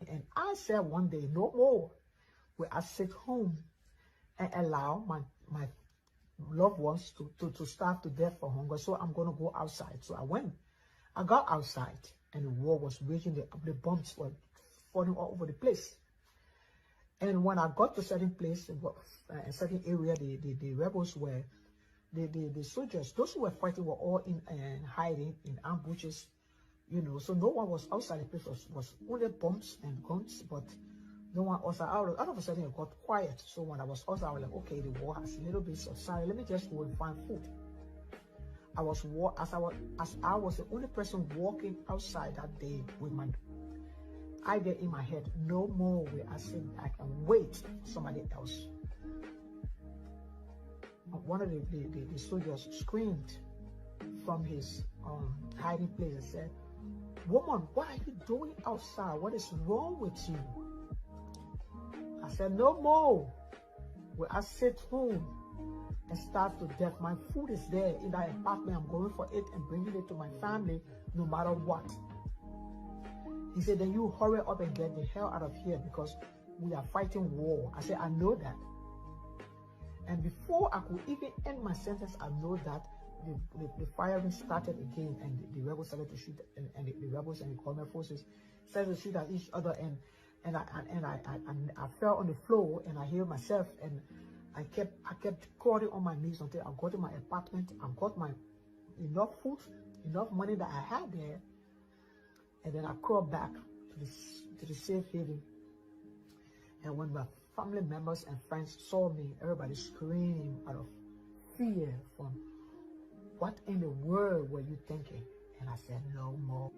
And I said one day, no more will I sit home and allow my loved ones to starve to death for hunger. So I'm going to go outside. So I went. I got outside, and the war was raging. The bombs were falling all over the place. And when I got to a certain place, a certain area, the rebels were, the soldiers, those who were fighting were all in hiding in ambushes, you know. So no one was outside. The place was only bombs and guns, but no one was out of a sudden. It got quiet. So when I was outside, I was like, okay, the war has a little bit subsided. Let me just go and find food. I was the only person walking outside that day with my idea in my head. No more will I say I can wait for somebody else. One of the soldiers screamed from his hiding place and said, "Woman, what are you doing outside? What is wrong with you?" I said, "No more will I sit home and starve to death. My food is there in that apartment. I'm going for it and bringing it to my family no matter what." He said, "Then you hurry up and get the hell out of here because we are fighting war." I said, "I know that." And before I could even end my sentence, I know that the firing started again, and the rebels started to shoot, and the rebels and the government forces started to shoot at each other, and I fell on the floor, and I healed myself, and I kept crawling on my knees until I got to my apartment. I got my enough food, enough money that I had there, and then I crawled back to the safe haven. And when my family members and friends saw me, everybody screamed out of fear from, "What in the world were you thinking?" And I said, "No more."